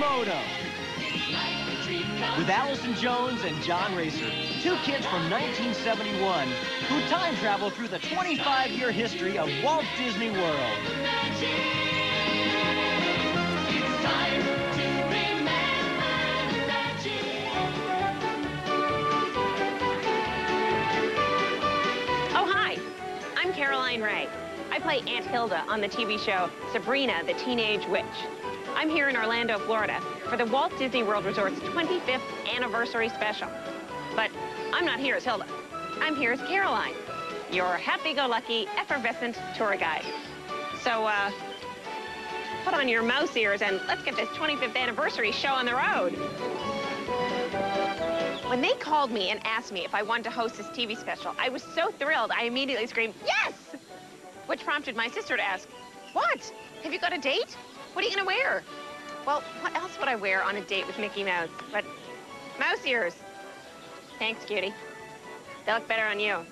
Moto. With Allison Jones and John Racer, two kids from 1971 who time travel through the 25-year history of Walt Disney World. Oh, hi. I'm Caroline Ray. I play Aunt Hilda on the TV show Sabrina the Teenage Witch. I'm here in Orlando, Florida, for the Walt Disney World Resort's 25th anniversary special. But I'm not here as Hilda. I'm here as Caroline, your happy-go-lucky, effervescent tour guide. So, put on your mouse ears and let's get this 25th anniversary show on the road. When they called me and asked me if I wanted to host this TV special, I was so thrilled, I immediately screamed, yes! Which prompted my sister to ask, what? Have you got a date? What are you gonna wear? Well, what else would I wear on a date with Mickey Mouse? But mouse ears. Thanks, cutie. They look better on you.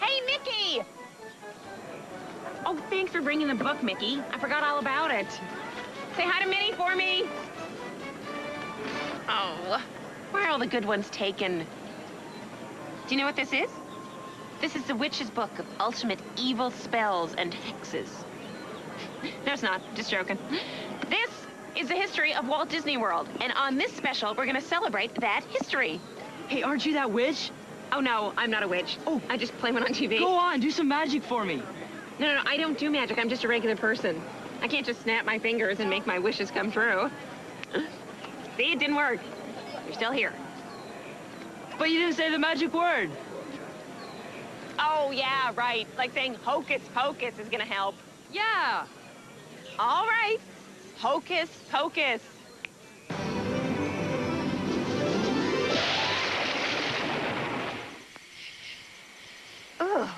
Hey, Mickey! Oh, thanks for bringing the book, Mickey. I forgot all about it. Say hi to Minnie for me. Oh, why are all the good ones taken? Do you know what this is? This is the witch's book of ultimate evil spells and hexes. No, it's not. Just joking. This is the history of Walt Disney World, and on this special, we're gonna celebrate that history. Hey, aren't you that witch? Oh, no, I'm not a witch. Oh. I just play one on TV. Go on, do some magic for me. No, I don't do magic. I'm just a regular person. I can't just snap my fingers and make my wishes come true. See, it didn't work. You're still here. But you didn't say the magic word. Oh, yeah, right. Like saying hocus pocus is gonna help. Yeah. All right. Hocus pocus. Ugh.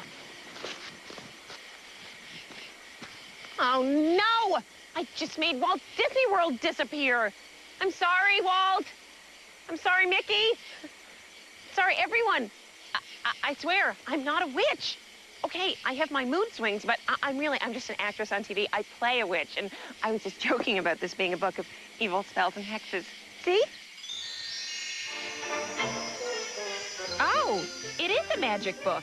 Oh, no! I just made Walt Disney World disappear. I'm sorry, Walt. I'm sorry, Mickey. Sorry, everyone. I swear, I'm not a witch. Okay, I have my mood swings, but I'm just an actress on TV. I play a witch, and I was just joking about this being a book of evil spells and hexes. See? Oh, it is a magic book.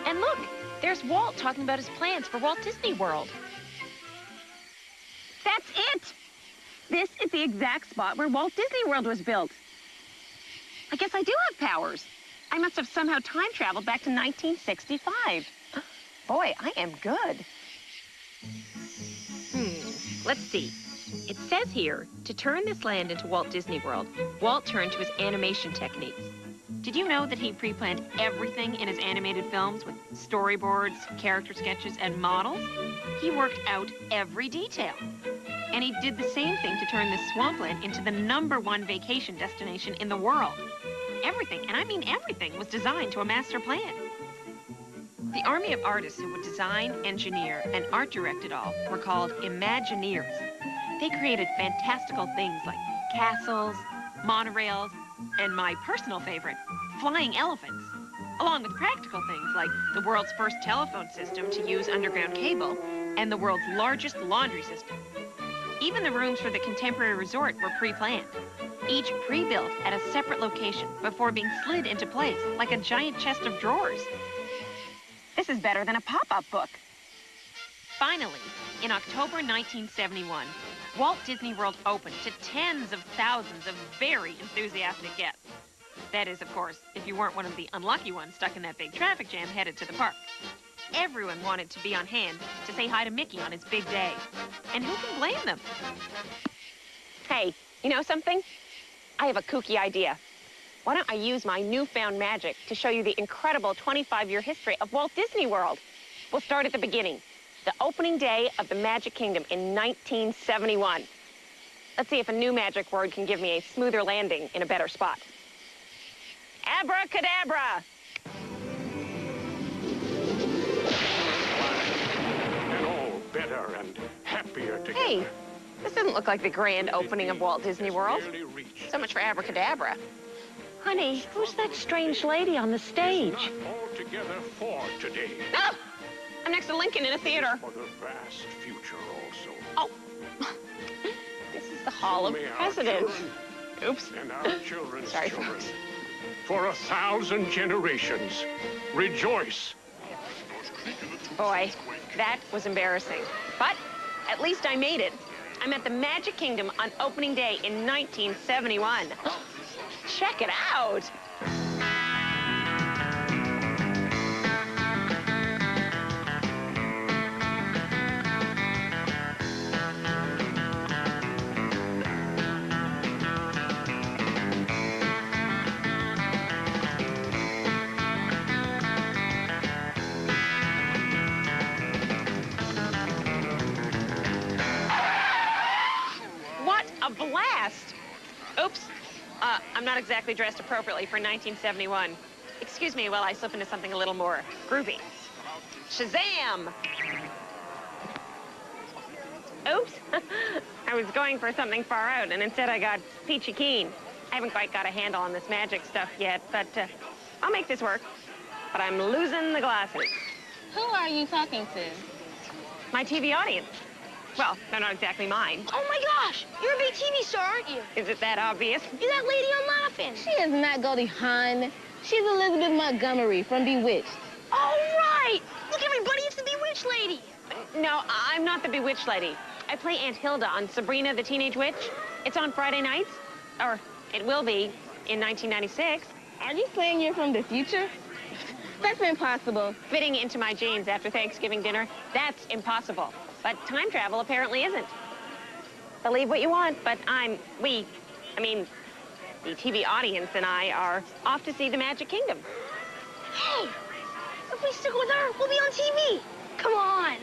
And look, there's Walt talking about his plans for Walt Disney World. That's it! This is the exact spot where Walt Disney World was built. I guess I do have powers. I must have somehow time traveled back to 1965. Boy, I am good. Let's see. It says here, to turn this land into Walt Disney World, Walt turned to his animation techniques. Did you know that he pre-planned everything in his animated films with storyboards, character sketches, and models? He worked out every detail. And he did the same thing to turn this swampland into the #1 vacation destination in the world. Everything, and I mean everything, was designed to a master plan. The army of artists who would design, engineer, and art direct it all were called Imagineers. They created fantastical things like castles, monorails, and my personal favorite, flying elephants, along with practical things like the world's first telephone system to use underground cable and the world's largest laundry system. Even the rooms for the contemporary resort were pre-planned, each pre-built at a separate location before being slid into place like a giant chest of drawers. This is better than a pop-up book. Finally, in October 1971, Walt Disney World opened to tens of thousands of very enthusiastic guests. That is, of course, if you weren't one of the unlucky ones stuck in that big traffic jam headed to the park. Everyone wanted to be on hand to say hi to Mickey on his big day. And who can blame them? Hey, you know something? I have a kooky idea. Why don't I use my newfound magic to show you the incredible 25-year history of Walt Disney World? We'll start at the beginning, the opening day of the Magic Kingdom in 1971. Let's see if a new magic word can give me a smoother landing in a better spot. Abracadabra! And all better and happier together. Hey, this doesn't look like the grand opening of Walt Disney World. So much for abracadabra. Honey, who's that strange lady on the stage? Not all together for today. Oh, I'm next to Lincoln in a theater. For the vast future also. Oh, Hall of May our Presidents. children Oops. and our children's Sorry, children, folks. for 1,000 generations, rejoice. Boy, that was embarrassing. But at least I made it. I'm at the Magic Kingdom on opening day in 1971. Check it out. What a blast! Oops. I'm not exactly dressed appropriately for 1971. Excuse me while I slip into something a little more groovy. Shazam! Oops. I was going for something far out, and instead I got peachy keen. I haven't quite got a handle on this magic stuff yet, but I'll make this work. But I'm losing the glasses. Who are you talking to? My TV audience. Well, they're not exactly mine. Oh my gosh, you're a big TV star, aren't you? Is it that obvious? You're that lady on Laughing. She is not Goldie Hawn. She's Elizabeth Montgomery from Bewitched. All right! Look, everybody, it's the Bewitched lady. No, I'm not the Bewitched lady. I play Aunt Hilda on Sabrina the Teenage Witch. It's on Friday nights, or it will be in 1996. Are you saying you're from the future? That's impossible. Fitting into my jeans after Thanksgiving dinner, that's impossible. But time travel apparently isn't. Believe what you want, but the TV audience and I are off to see the Magic Kingdom. Hey, if we stick with her, we'll be on TV. Come on.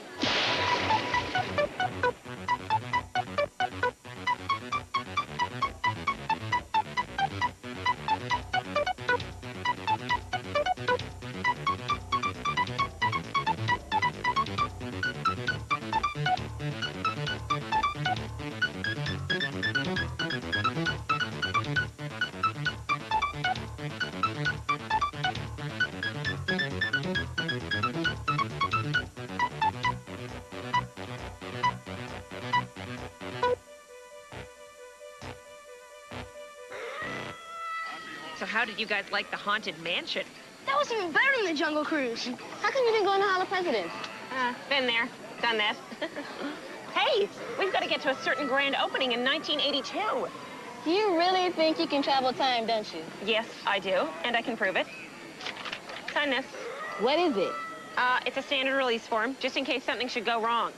So how did you guys like the Haunted Mansion? That was even better than the Jungle Cruise. How come you didn't go in the Hall of Presidents? Been there, done that. Hey, we've got to get to a certain grand opening in 1982. You really think you can travel time, don't you? Yes, I do, and I can prove it. Sign this. What is it? It's a standard release form, just in case something should go wrong.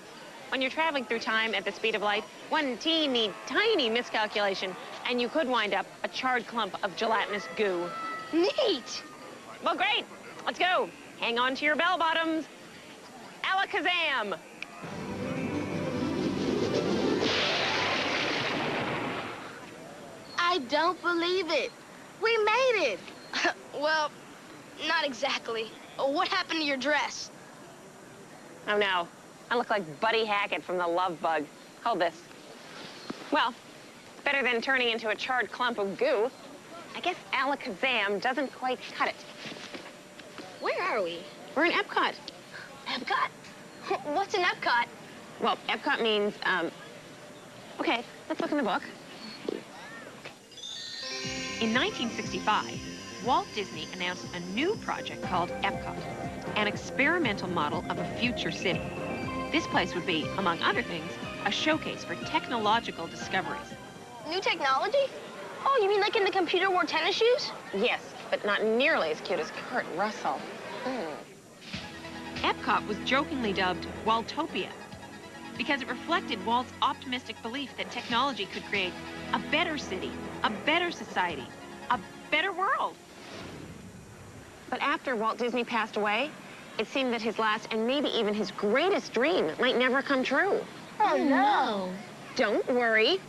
When you're traveling through time at the speed of light, one teeny, tiny miscalculation, and you could wind up a charred clump of gelatinous goo. Neat. Well, great. Let's go. Hang on to your bell bottoms. Alakazam! I don't believe it. We made it. Well, not exactly. What happened to your dress? Oh, no. I look like Buddy Hackett from The Love Bug. Hold this. Well, better than turning into a charred clump of goo. I guess Alakazam doesn't quite cut it. Where are we? We're in Epcot. Epcot? What's an Epcot? Well, Epcot means, okay, let's look in the book. In 1965, Walt Disney announced a new project called Epcot, an experimental model of a future city. This place would be, among other things, a showcase for technological discoveries. New technology? Oh, you mean like in the computer wore tennis shoes? Yes, but not nearly as cute as Kurt Russell. Epcot was jokingly dubbed Waltopia because it reflected Walt's optimistic belief that technology could create a better city, a better society, a better world. But after Walt Disney passed away, it seemed that his last and maybe even his greatest dream might never come true. Oh, no. Don't worry.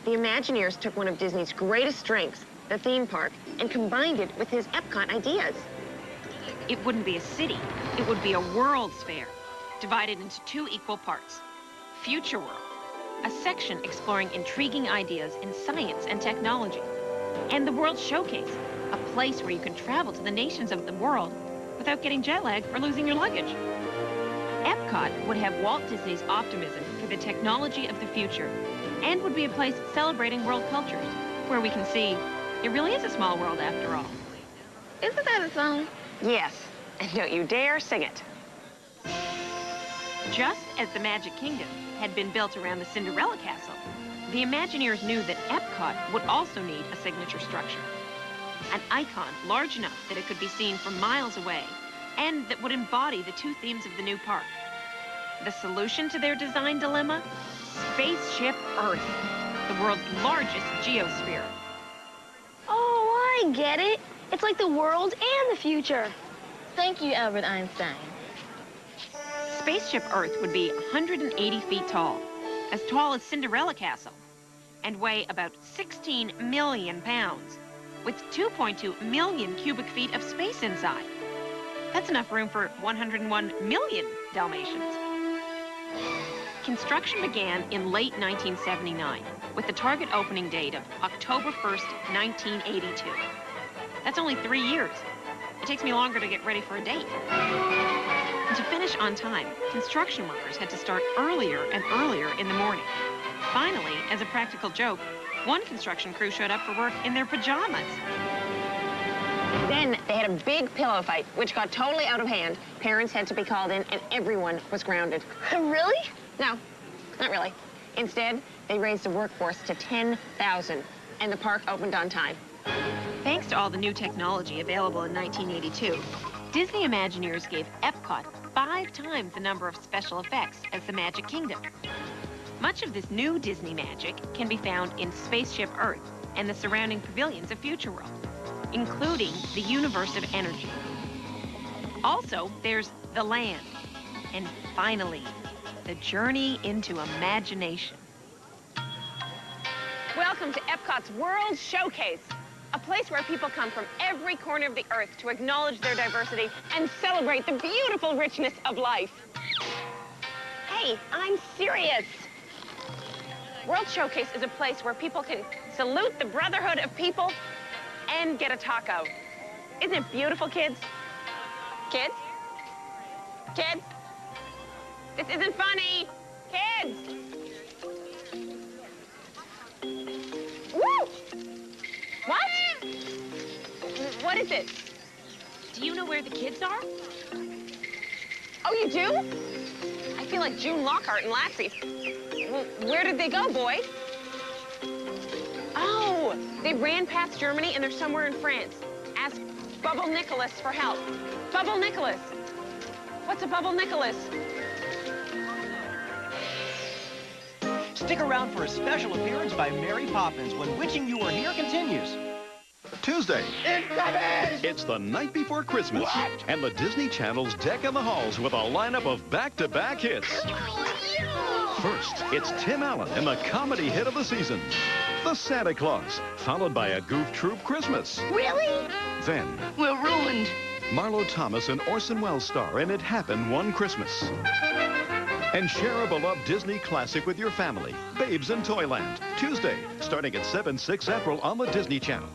The Imagineers took one of Disney's greatest strengths, the theme park, and combined it with his Epcot ideas. It wouldn't be a city. It would be a World's Fair, divided into two equal parts. Future World, a section exploring intriguing ideas in science and technology. And the World Showcase, a place where you can travel to the nations of the world without getting jet lag or losing your luggage. Epcot would have Walt Disney's optimism for the technology of the future and would be a place celebrating world cultures, where we can see it really is a small world after all. Isn't that a song? Yes, and don't you dare sing it. Just as the Magic Kingdom had been built around the Cinderella Castle, the Imagineers knew that Epcot would also need a signature structure. An icon large enough that it could be seen from miles away, and that would embody the two themes of the new park. The solution to their design dilemma? Spaceship Earth, the world's largest geosphere. Oh, I get it. It's like the world and the future. Thank you, Albert Einstein. Spaceship Earth would be 180 feet tall as Cinderella Castle, and weigh about 16 million pounds, with 2.2 million cubic feet of space inside. That's enough room for 101 million Dalmatians. Construction began in late 1979, with the target opening date of October 1st, 1982. That's only 3 years. It takes me longer to get ready for a date. And to finish on time, construction workers had to start earlier and earlier in the morning. Finally, as a practical joke, one construction crew showed up for work in their pajamas. Then they had a big pillow fight, which got totally out of hand. Parents had to be called in, and everyone was grounded. Really? No, not really. Instead, they raised the workforce to 10,000, and the park opened on time. Thanks to all the new technology available in 1982, Disney Imagineers gave Epcot 5 times the number of special effects as the Magic Kingdom. Much of this new Disney magic can be found in Spaceship Earth and the surrounding pavilions of Future World, including the Universe of Energy. Also, there's the land, and finally, the journey into imagination. Welcome to Epcot's World Showcase, a place where people come from every corner of the Earth to acknowledge their diversity and celebrate the beautiful richness of life. Hey, I'm serious. World Showcase is a place where people can salute the brotherhood of people and get a taco. Isn't it beautiful, kids? Kids? Kids? This isn't funny. Kids! Woo! What? What is it? Do you know where the kids are? Oh, you do? I feel like June Lockhart and Lassie. Well, where did they go, boys? Oh, they ran past Germany and they're somewhere in France. Ask Bubble Nicholas for help. Bubble Nicholas. What's a Bubble Nicholas? Stick around for a special appearance by Mary Poppins when Witching You Are Here continues. Tuesday. It's the night before Christmas. What? And the Disney Channel's decking the halls with a lineup of back-to-back hits. First, it's Tim Allen and the comedy hit of the season, The Santa Claus, followed by A Goof Troop Christmas. Really? Then, We're ruined. Marlo Thomas and Orson Welles star in It Happened One Christmas. And share a beloved Disney classic with your family, Babes in Toyland, Tuesday, starting at 7/6 April on the Disney Channel.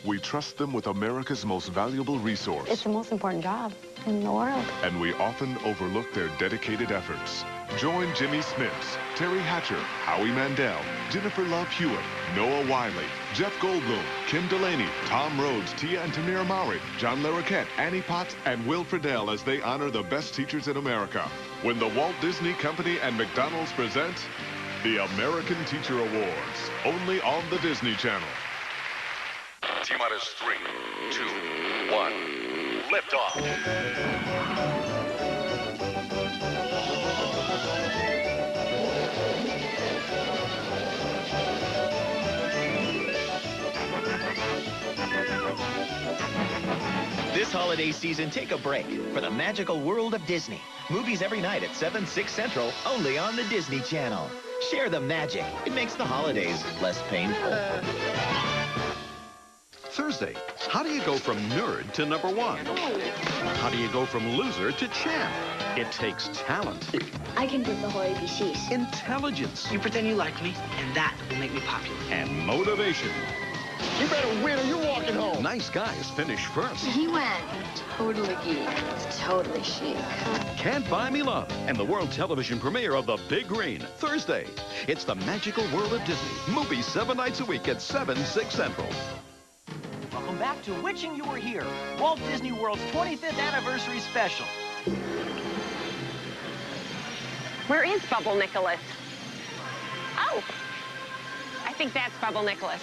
We trust them with America's most valuable resource. It's the most important job in the world. And we often overlook their dedicated efforts. Join Jimmy Smits, Terry Hatcher, Howie Mandel, Jennifer Love Hewitt, Noah Wiley, Jeff Goldblum, Kim Delaney, Tom Rhodes, Tia and Tamir Mowry, John Larroquette, Annie Potts, and Will Friedle as they honor the best teachers in America. When the Walt Disney Company and McDonald's present the American Teacher Awards, only on the Disney Channel. T-minus 3, 2, 1, lift off. This holiday season, take a break for the magical world of Disney. Movies every night at 7/6 Central, only on the Disney Channel. Share the magic. It makes the holidays less painful. Thursday, how do you go from nerd to #1? How do you go from loser to champ? It takes talent, I can do the whole ABCs. intelligence, You pretend you like me, and that will make me popular. and motivation. You better win or you're walking home. Nice guys finish first. He went totally geek. It's totally chic. Can't Buy Me Love and the world television premiere of The Big Green, Thursday. It's the magical world of Disney. Movies 7 nights a week at 7, 6 Central. Welcome back to Wishing You Were Here, Walt Disney World's 25th anniversary special. Where is Bubble Nicholas? Oh, I think that's Bubble Nicholas.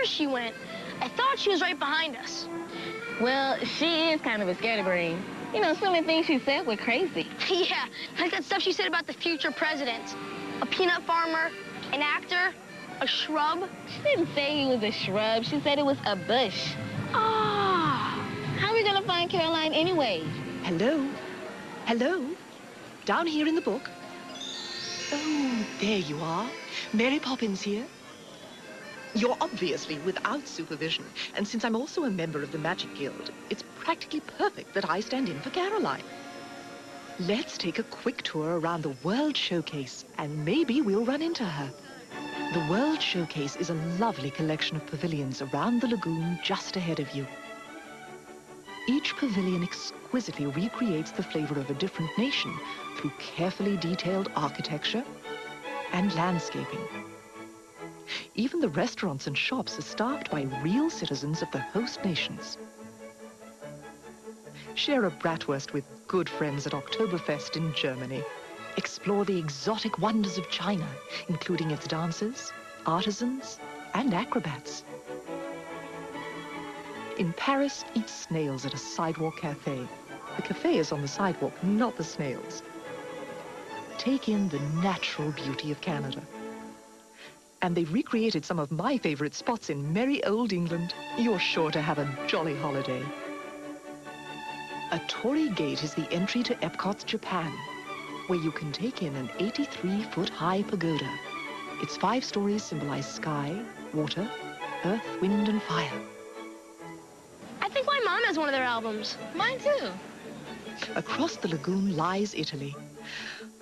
She went. I thought she was right behind us. Well, she is kind of a scatterbrain. You know, some of the things she said were crazy. Yeah, like that stuff she said about the future president. A peanut farmer, an actor, a shrub. She didn't say he was a shrub. She said it was a bush. Ah. How are we going to find Caroline anyway? Hello? Hello? Down here in the book? Oh, there you are. Mary Poppins here. You're obviously without supervision, and since I'm also a member of the Magic Guild, it's practically perfect that I stand in for Caroline. Let's take a quick tour around the World Showcase, and maybe we'll run into her. The World Showcase is a lovely collection of pavilions around the lagoon just ahead of you. Each pavilion exquisitely recreates the flavor of a different nation through carefully detailed architecture and landscaping. Even the restaurants and shops are staffed by real citizens of the host nations. Share a bratwurst with good friends at Oktoberfest in Germany. Explore the exotic wonders of China, including its dancers, artisans, and acrobats. In Paris, eat snails at a sidewalk cafe. The cafe is on the sidewalk, not the snails. Take in the natural beauty of Canada. And they've recreated some of my favorite spots in merry old England. You're sure to have a jolly holiday. A torii gate is the entry to Epcot's Japan, where you can take in an 83-foot-high pagoda. Its 5 stories symbolize sky, water, earth, wind, and fire. I think my mom has one of their albums. Mine too. Across the lagoon lies Italy.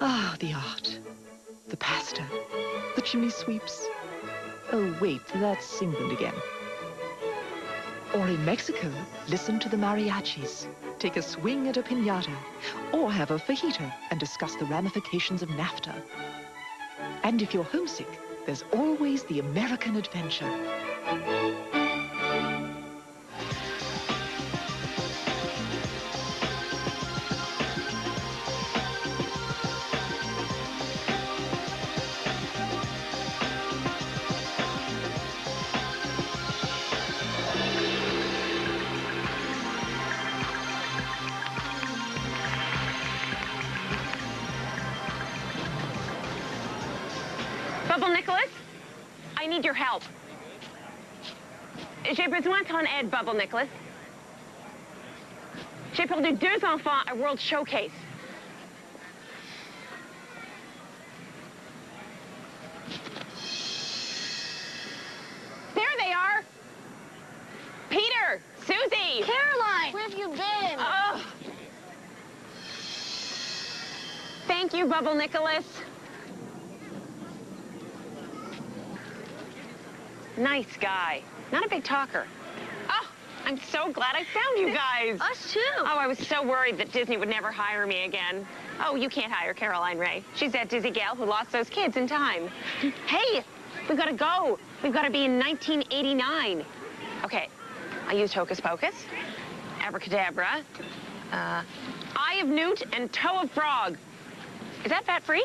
Ah, the art, the pasta, the chimney sweeps. Oh, wait, that's England again. Or in Mexico, listen to the mariachis, take a swing at a piñata, or have a fajita and discuss the ramifications of NAFTA. And if you're homesick, there's always the American adventure. Bubble Nicholas, I need your help. J'ai besoin de ton aide, Bubble Nicholas. J'ai perdu 2 enfants à World Showcase. There they are. Peter, Susie. Caroline, where have you been? Oh. Thank you, Bubble Nicholas. Nice guy. Not a big talker. Oh, I'm so glad I found you guys. Us too. Oh, I was so worried that Disney would never hire me again. Oh, you can't hire Caroline Ray. She's that dizzy gal who lost those kids in time. Hey, we've got to go. We've got to be in 1989. Okay, I used Hocus Pocus, Abracadabra, Eye of Newt, and Toe of Frog. Is that fat-free?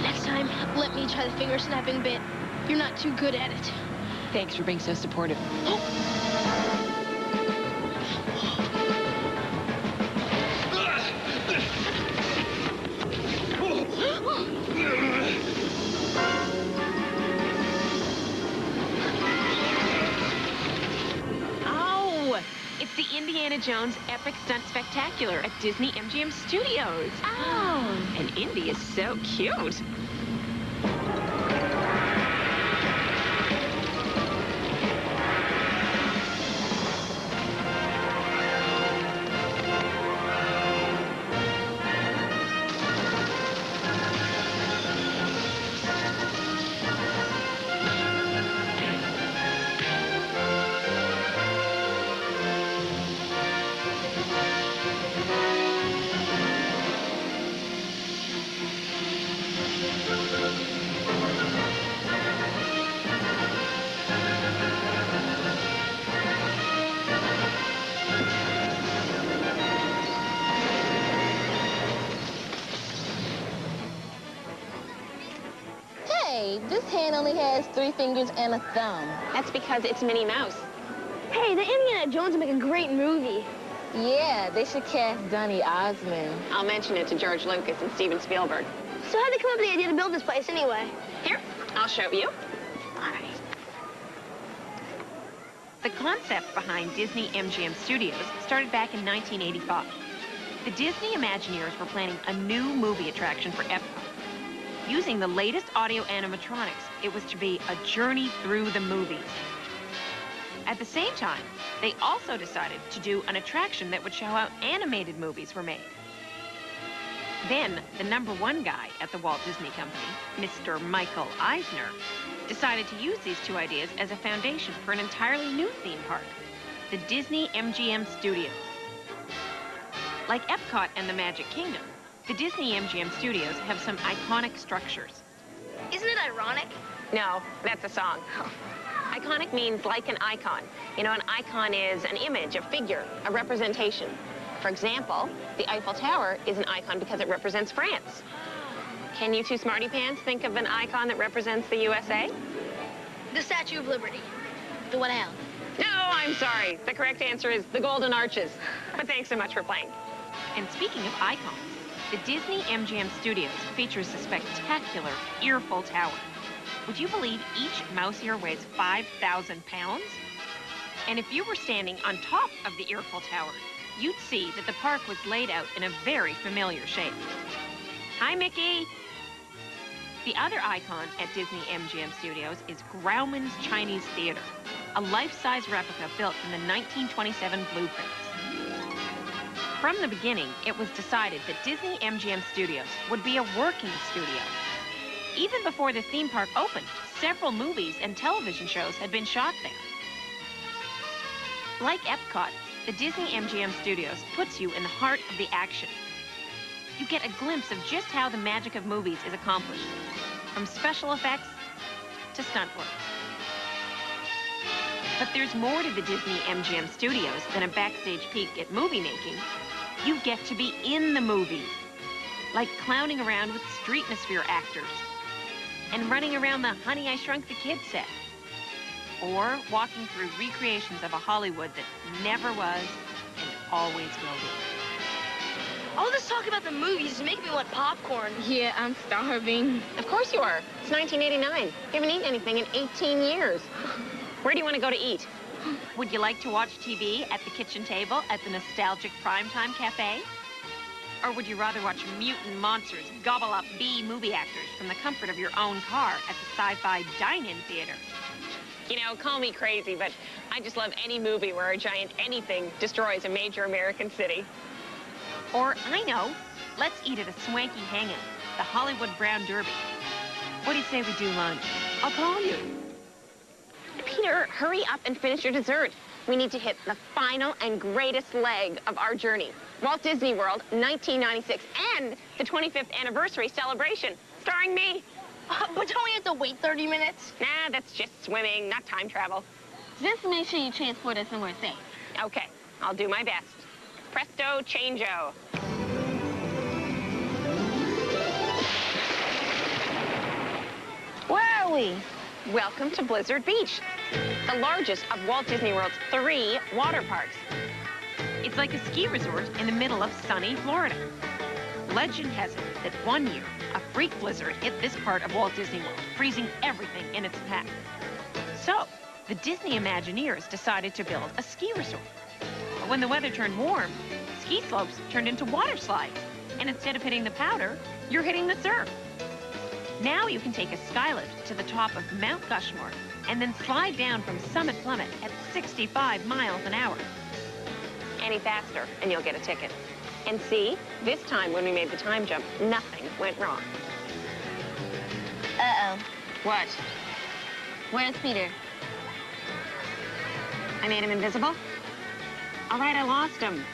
Next time, let me try the finger snapping bit. You're not too good at it. Thanks for being so supportive. Oh, it's the Indiana Jones Epic Stunt Spectacular at Disney MGM Studios. Oh. And Indy is so cute. Hey, this hand only has 3 fingers and a thumb. That's because it's Minnie Mouse. Hey, the Indiana Jones would make a great movie. Yeah, they should cast Donny Osmond. I'll mention it to George Lucas and Steven Spielberg. So how'd they come up with the idea to build this place anyway? Here, I'll show you. All right. The concept behind Disney MGM Studios started back in 1985. The Disney Imagineers were planning a new movie attraction for Epcot. Using the latest audio animatronics, it was to be a journey through the movies. At the same time, they also decided to do an attraction that would show how animated movies were made. Then, the #1 guy at the Walt Disney Company, Mr. Michael Eisner, decided to use these 2 ideas as a foundation for an entirely new theme park, the Disney MGM Studios. Like Epcot and the Magic Kingdom, the Disney MGM Studios have some iconic structures. Isn't it ironic? No, that's a song. Iconic means like an icon. You know, an icon is an image, a figure, a representation. For example, the Eiffel Tower is an icon because it represents France. Can you 2 smarty pants think of an icon that represents the USA? The Statue of Liberty. The one I held. No, I'm sorry. The correct answer is the Golden Arches. But thanks so much for playing. And speaking of icons, the Disney MGM Studios features the spectacular Earful Tower. Would you believe each mouse ear weighs 5,000 pounds? And if you were standing on top of the Earful Tower, you'd see that the park was laid out in a very familiar shape. Hi, Mickey. The other icon at Disney MGM Studios is Grauman's Chinese Theater, a life-size replica built from the 1927 blueprints. From the beginning, it was decided that Disney MGM Studios would be a working studio. Even before the theme park opened, several movies and television shows had been shot there. Like Epcot, the Disney MGM Studios puts you in the heart of the action. You get a glimpse of just how the magic of movies is accomplished, from special effects to stunt work. But there's more to the Disney MGM Studios than a backstage peek at movie making. You get to be in the movies, like clowning around with streetmosphere actors, and running around the Honey, I Shrunk the Kids set, or walking through recreations of a Hollywood that never was and always will be. All this talk about the movies is making me want popcorn. Yeah, I'm starving. Of course you are. It's 1989. You haven't eaten anything in 18 years. Where do you want to go to eat? Would you like to watch TV at the kitchen table at the nostalgic Primetime Cafe? Or would you rather watch mutant monsters gobble up B movie actors from the comfort of your own car at the Sci-Fi Dine-In Theater? You know, call me crazy, but I just love any movie where a giant anything destroys a major American city. Or, I know, let's eat at a swanky hang-out, the Hollywood Brown Derby. What do you say we do lunch? I'll call you. Peter, hurry up and finish your dessert. We need to hit the final and greatest leg of our journey. Walt Disney World, 1996, and the 25th anniversary celebration, starring me. But don't we have to wait 30 minutes? Nah, that's just swimming, not time travel. Just make sure you transport us somewhere safe. Okay, I'll do my best. Presto changeo. Where are we? Welcome to Blizzard Beach, the largest of Walt Disney World's 3 water parks. It's like a ski resort in the middle of sunny Florida. Legend has it that one year, a freak blizzard hit this part of Walt Disney World, freezing everything in its path. So, the Disney Imagineers decided to build a ski resort. But when the weather turned warm, ski slopes turned into water slides. And instead of hitting the powder, you're hitting the surf. Now you can take a skylift to the top of Mount Gushmore and then slide down from Summit Plummet at 65 miles an hour. Any faster, and you'll get a ticket. And see, this time when we made the time jump, nothing went wrong. Uh-oh. What? Where's Peter? I made him invisible? All right, I lost him.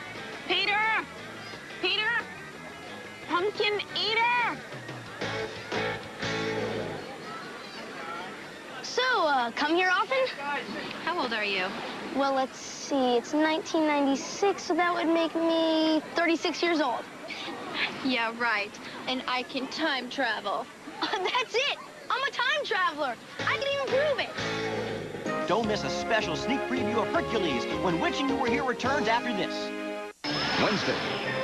Peter! Peter! Pumpkin eater! So, come here often? How old are you? Well, let's see. It's 1996, so that would make me 36 years old. Yeah, right. And I can time travel. That's it! I'm a time traveler. I can even prove it. Don't miss a special sneak preview of Hercules when Witching You Were Here returns after this. Wednesday,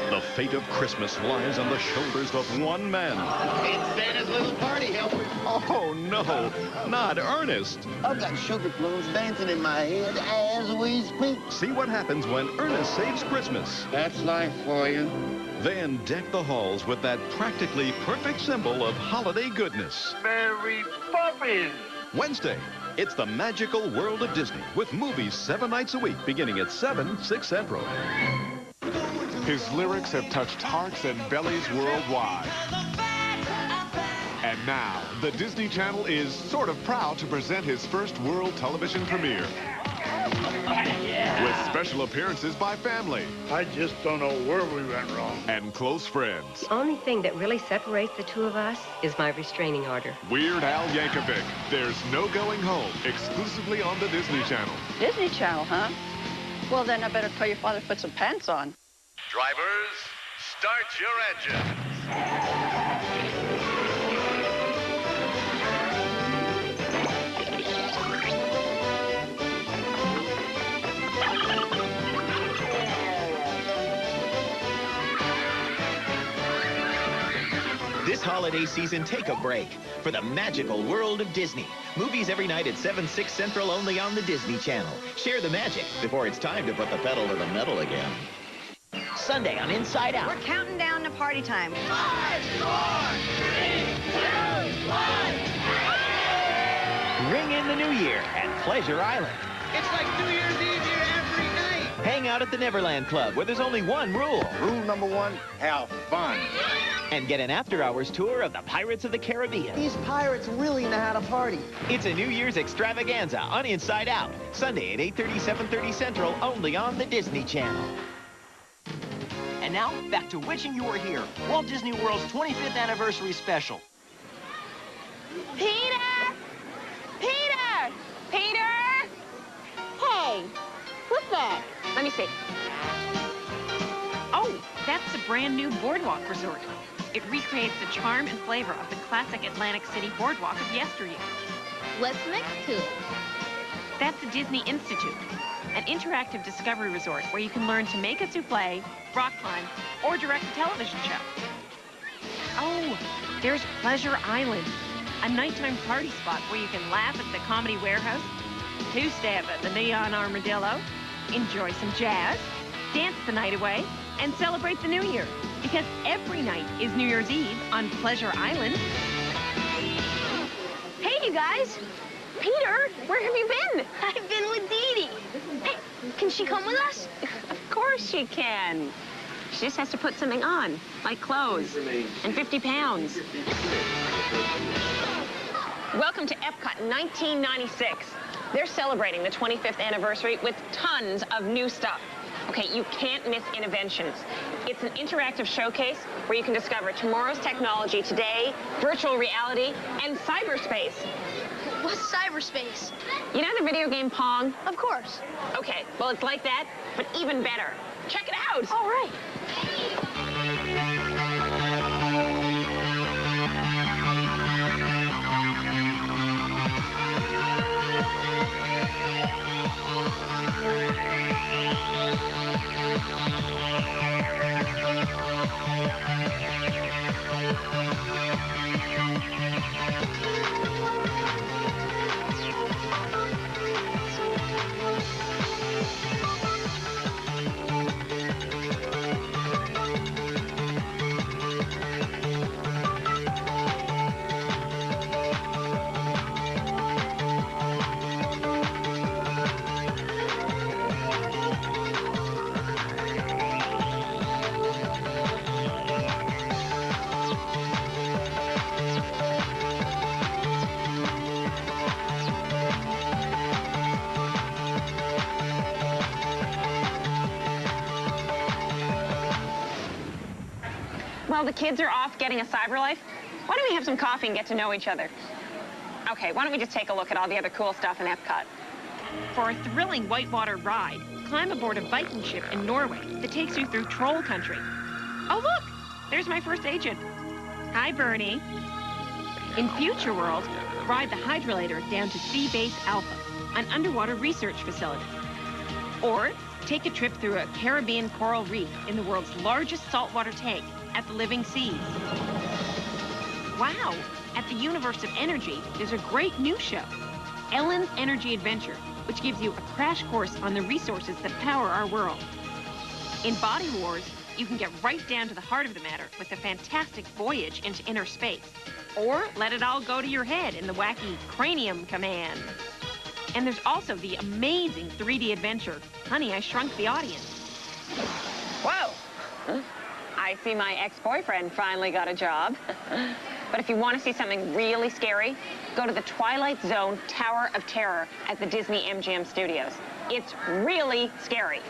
the fate of Christmas lies on the shoulders of one man. It's Santa's little party helper. Oh, no, not Ernest. I've got sugar plums dancing in my head as we speak. See what happens when Ernest saves Christmas. That's life for you. Then deck the halls with that practically perfect symbol of holiday goodness. Merry Poppins. Wednesday, it's the magical world of Disney with movies 7 nights a week beginning at 7, 6 Central. His lyrics have touched hearts and bellies worldwide. And now, the Disney Channel is sort of proud to present his first world television premiere. With special appearances by family. I just don't know where we went wrong. And close friends. The only thing that really separates the two of us is my restraining order. Weird Al Yankovic. There's no going home. Exclusively on the Disney Channel. Disney Channel, huh? Well, then I better tell your father to put some pants on. Drivers, start your engines. This holiday season, take a break for the magical world of Disney. Movies every night at 7, 6 Central only on the Disney Channel. Share the magic before it's time to put the pedal to the metal again. Sunday on Inside Out. We're counting down to party time. 5, 4, 3, 2, 1. Ring in the new year at Pleasure Island. It's like New Year's Eve here every night. Hang out at the Neverland Club, where there's only one rule. Rule number 1, have fun. And get an after-hours tour of the Pirates of the Caribbean. These pirates really know how to party. It's a New Year's extravaganza on Inside Out. Sunday at 8:30, 7:30 Central, only on the Disney Channel. And now, back to Witching You Were Here, Walt Disney World's 25th anniversary special. Peter! Peter! Peter! Hey, what's that? Let me see. Oh, that's a brand new boardwalk resort. It recreates the charm and flavor of the classic Atlantic City boardwalk of yesteryear. What's next to it? That's the Disney Institute, an interactive discovery resort where you can learn to make a souffle, rock climb, or direct a television show. Oh, there's Pleasure Island, a nighttime party spot where you can laugh at the Comedy Warehouse, two-step at the Neon Armadillo, enjoy some jazz, dance the night away, and celebrate the New Year. Because every night is New Year's Eve on Pleasure Island. Hey, you guys. Peter, where have you been? I've been with Dee Dee. Hey, can she come with us? Of course she can. She just has to put something on, like clothes, and 50 pounds. Welcome to Epcot 1996. They're celebrating the 25th anniversary with tons of new stuff. Okay, you can't miss Innoventions. It's an interactive showcase where you can discover tomorrow's technology today, virtual reality, and cyberspace. What's cyberspace? You know the video game Pong? Of course. Okay, well, it's like that, but even better. Check it out. All right. While the kids are off getting a cyber life, why don't we have some coffee and get to know each other? Okay, why don't we just take a look at all the other cool stuff in Epcot? For a thrilling whitewater ride, climb aboard a Viking ship in Norway that takes you through Troll Country. Oh, look! There's my first agent. Hi, Bernie. In Future World, ride the Hydrolator down to Sea Base Alpha, an underwater research facility. Or take a trip through a Caribbean coral reef in the world's largest saltwater tank at the Living Seas. Wow! At the Universe of Energy, there's a great new show, Ellen's Energy Adventure, which gives you a crash course on the resources that power our world. In Body Wars, you can get right down to the heart of the matter with a fantastic voyage into inner space. Or let it all go to your head in the wacky Cranium Command. And there's also the amazing 3D adventure, Honey, I Shrunk the Audience. Whoa! Huh? I see my ex-boyfriend finally got a job. But if you want to see something really scary, go to the Twilight Zone Tower of Terror at the Disney MGM Studios. It's really scary.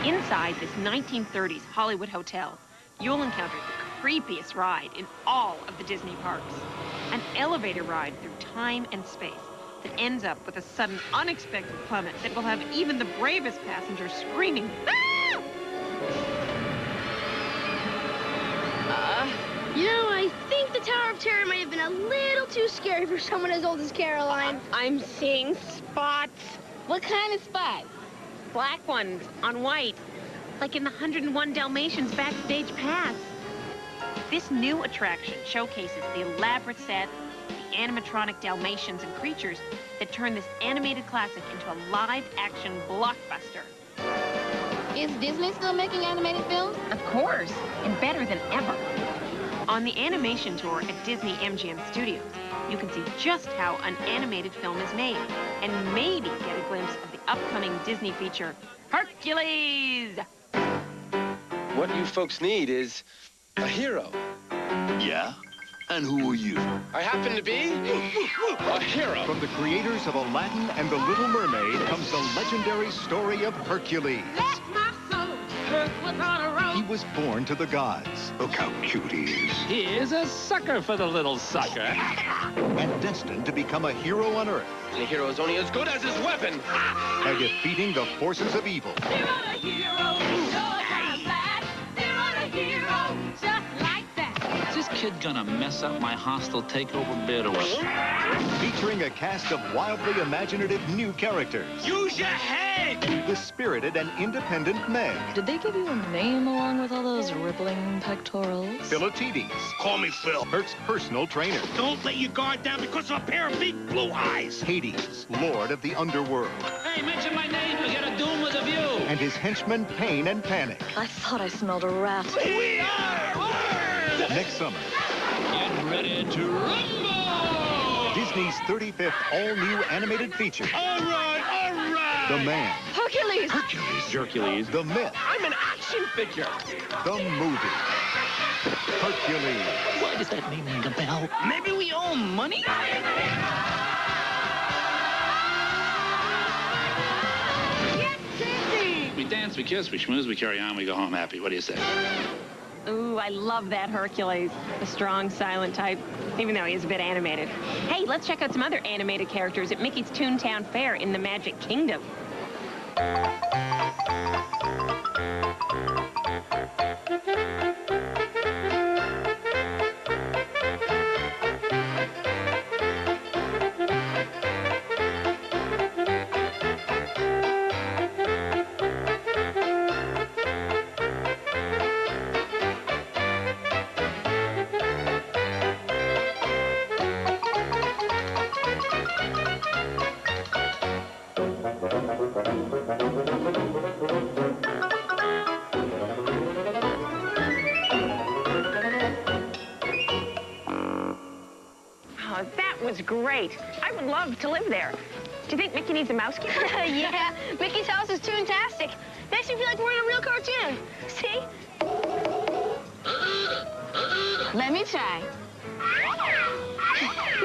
Inside this 1930s Hollywood hotel, you'll encounter the creepiest ride in all of the Disney parks. An elevator ride through time and space that ends up with a sudden, unexpected plummet that will have even the bravest passengers screaming, "Ah!" You know, I think the Tower of Terror may have been a little too scary for someone as old as Caroline. I'm seeing spots. What kind of spots? Black ones on white, like in the 101 Dalmatians backstage pass. This new attraction showcases the elaborate sets, the animatronic Dalmatians and creatures that turn this animated classic into a live-action blockbuster. Is Disney still making animated films? Of course, and better than ever. On the animation tour at Disney MGM Studios, you can see just how an animated film is made, and maybe get a glimpse of the upcoming Disney feature, Hercules! What you folks need is a hero. Yeah? And who are you? I happen to be a hero. From the creators of Aladdin and The Little Mermaid comes the legendary story of Hercules. Let my soul work without a rope. He was born to the gods. Look how cute he is. He is a sucker for the little sucker. And destined to become a hero on Earth. And a hero is only as good as his weapon. By defeating the forces of evil. You're a hero, just like that. You're a hero, just like that. Is this kid gonna mess up my hostile takeover bid or what? Featuring a cast of wildly imaginative new characters. Use your head! The spirited and independent Meg. Did they give you a name along with all those rippling pectorals? Philatides. Call me Phil. Herc's personal trainer. Don't let your guard down because of a pair of big blue eyes. Hades, Lord of the Underworld. Hey, mention my name, you get a doom with a view. And his henchmen, Pain and Panic. I thought I smelled a rat. We are! Next summer. Get ready to rumble! Disney's 35th all-new animated feature. All right, all right! The Man. Hercules! Hercules! Hercules. The myth. I'm an action figure. The movie. Hercules. Why does that name ring a bell? Maybe we owe him money? Yes, Cindy! We dance, we kiss, we schmooze, we carry on, we go home happy. What do you say? Ooh, I love that Hercules. The strong, silent type, even though he's a bit animated. Hey, let's check out some other animated characters at Mickey's Toontown Fair in the Magic Kingdom. Oh, that was great. I would love to live there. Do you think Mickey needs a mousekeeper? Yeah, Mickey's house is toontastic. Makes me feel like we're in a real cartoon. See? Let me try.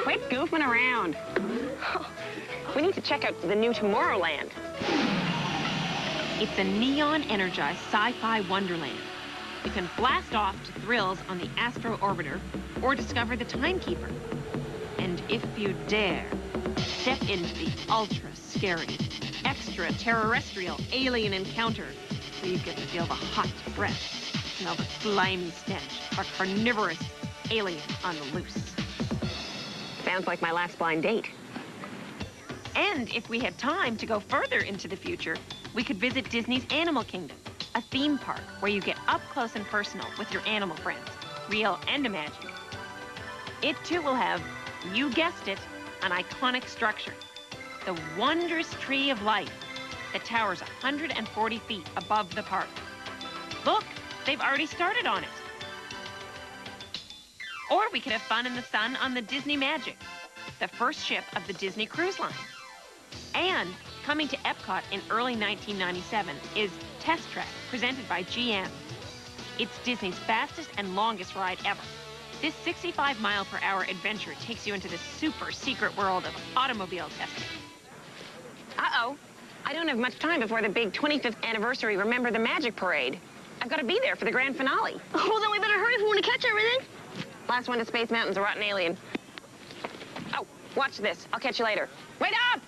Quit goofing around. We need to check out the new Tomorrowland. It's a neon-energized sci-fi wonderland. You can blast off to thrills on the Astro Orbiter or discover the Timekeeper. And if you dare, step into the ultra-scary, extraterrestrial alien encounter where you get to feel the hot breath, smell the slimy stench of a carnivorous alien on the loose. Sounds like my last blind date. And if we had time to go further into the future, we could visit Disney's Animal Kingdom, a theme park where you get up close and personal with your animal friends, real and imagined. It too will have, you guessed it, an iconic structure, the Wondrous Tree of Life that towers 140 feet above the park. Look, they've already started on it. Or we could have fun in the sun on the Disney Magic, the first ship of the Disney Cruise Line. And coming to Epcot in early 1997 is Test Track, presented by GM. It's Disney's fastest and longest ride ever. This 65-mile-per-hour adventure takes you into the super secret world of automobile testing. Uh-oh. I don't have much time before the big 25th anniversary Remember the Magic Parade. I've got to be there for the grand finale. Well, then we better hurry if we want to catch everything. Last one to Space Mountain's a rotten alien. Oh, watch this. I'll catch you later. Wait up!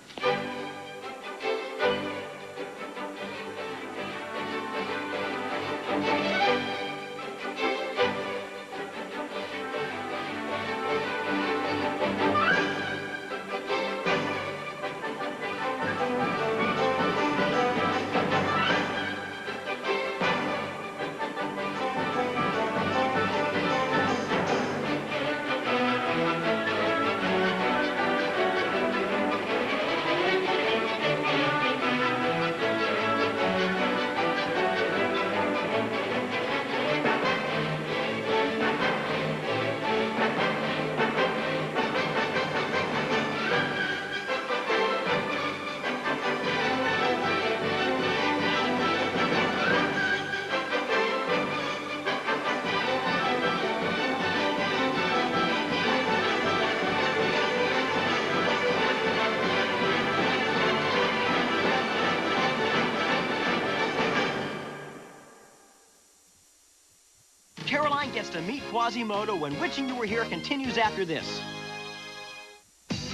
Caroline gets to meet Quasimodo when Witching You Were Here continues after this.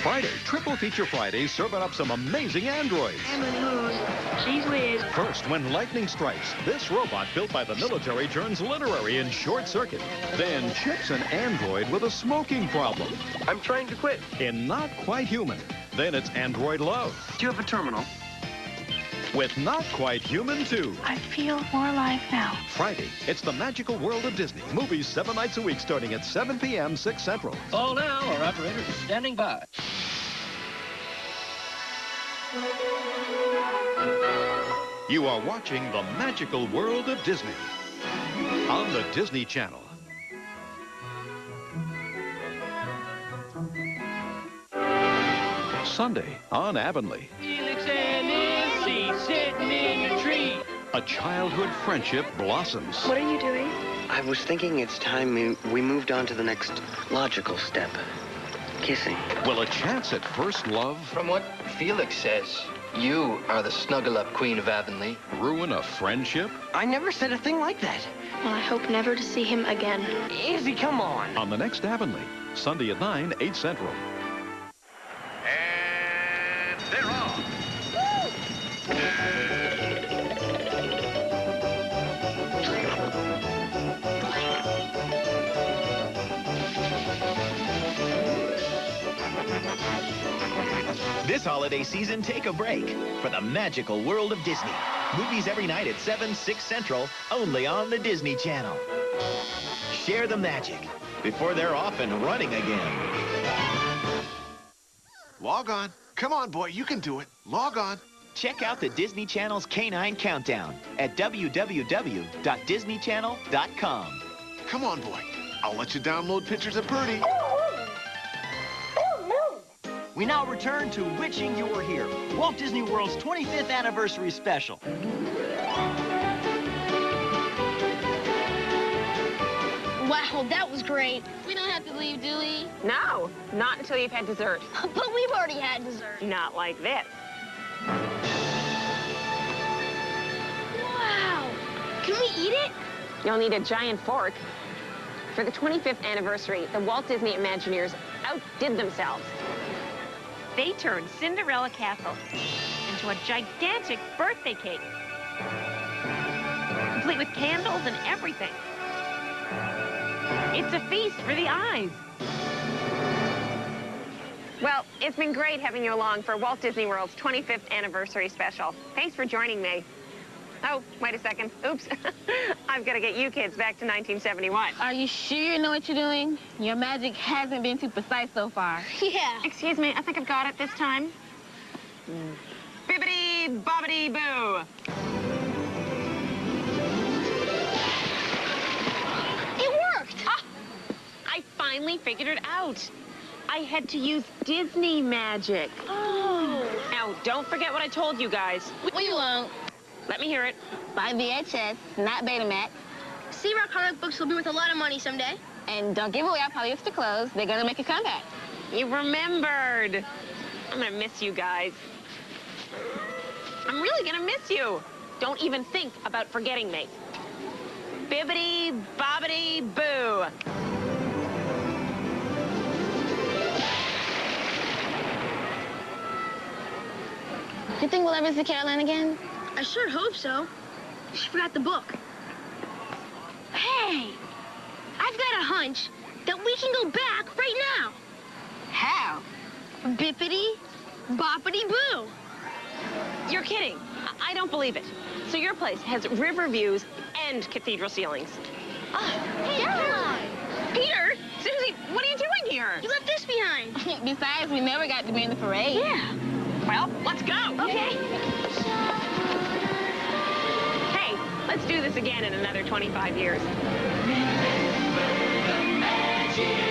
Friday, Triple Feature Fridays serving up some amazing androids. She's Liz. First, when lightning strikes, this robot built by the military turns literary in Short Circuit. Then chips an android with a smoking problem. I'm trying to quit. In Not Quite Human. Then it's Android Love. Do you have a terminal? With Not Quite Human 2. I feel more alive now. Friday, it's the magical world of Disney. Movies 7 nights a week starting at 7 p.m., 6 Central. Call now, our operator is standing by. You are watching the magical world of Disney on the Disney Channel. Sunday on Avonlea. Felix and Izzy sitting in the A childhood friendship blossoms. What are you doing? I was thinking it's time we moved on to the next logical step. Kissing. Will a chance at first love? From what Felix says, you are the snuggle-up queen of Avonlea. Ruin a friendship? I never said a thing like that. Well, I hope never to see him again. Izzy, come on. On the next Avonlea, Sunday at 9, 8 Central. And they're off. This holiday season, take a break for the magical world of Disney. Movies every night at 7, 6 Central, only on the Disney Channel. Share the magic before they're off and running again. Log on. Come on, boy, you can do it. Log on. Check out the Disney Channel's Canine Countdown at www.disneychannel.com. Come on, boy. I'll let you download pictures of Birdie. We now return to Witching You Were Here, Walt Disney World's 25th anniversary special. Wow, that was great. We don't have to leave, do we? No, not until you've had dessert. But we've already had dessert. Not like this. Wow. Can we eat it? You'll need a giant fork. For the 25th anniversary, the Walt Disney Imagineers outdid themselves. They turned Cinderella Castle into a gigantic birthday cake, complete with candles and everything. It's a feast for the eyes. Well, it's been great having you along for Walt Disney World's 25th anniversary special. Thanks for joining me. Oh, wait a second. Oops. I've got to get you kids back to 1971. Are you sure you know what you're doing? Your magic hasn't been too precise so far. Yeah. Excuse me, I think I've got it this time. Bibbidi bobbidi boo. It worked. Ah, I finally figured it out. I had to use Disney magic. Oh. Now, don't forget what I told you guys. We won't. Let me hear it. Buy VHS, not Betamax. C-Rock comic books will be worth a lot of money someday. And don't give away our polyester clothes. They're going to make a comeback. You remembered. I'm going to miss you guys. I'm really going to miss you. Don't even think about forgetting me. Bibbidi bobbidi boo. You think we'll ever see Caroline again? I sure hope so. She forgot the book. Hey, I've got a hunch that we can go back right now. How? Bippity, boppity boo. You're kidding. I don't believe it. So your place has river views and cathedral ceilings. Hey, Caroline. Peter, Susie, what are you doing here? You left this behind. Besides, we never got to be in the parade. Yeah. Well, let's go. Okay. Hey, let's do this again in another 25 years. Magic.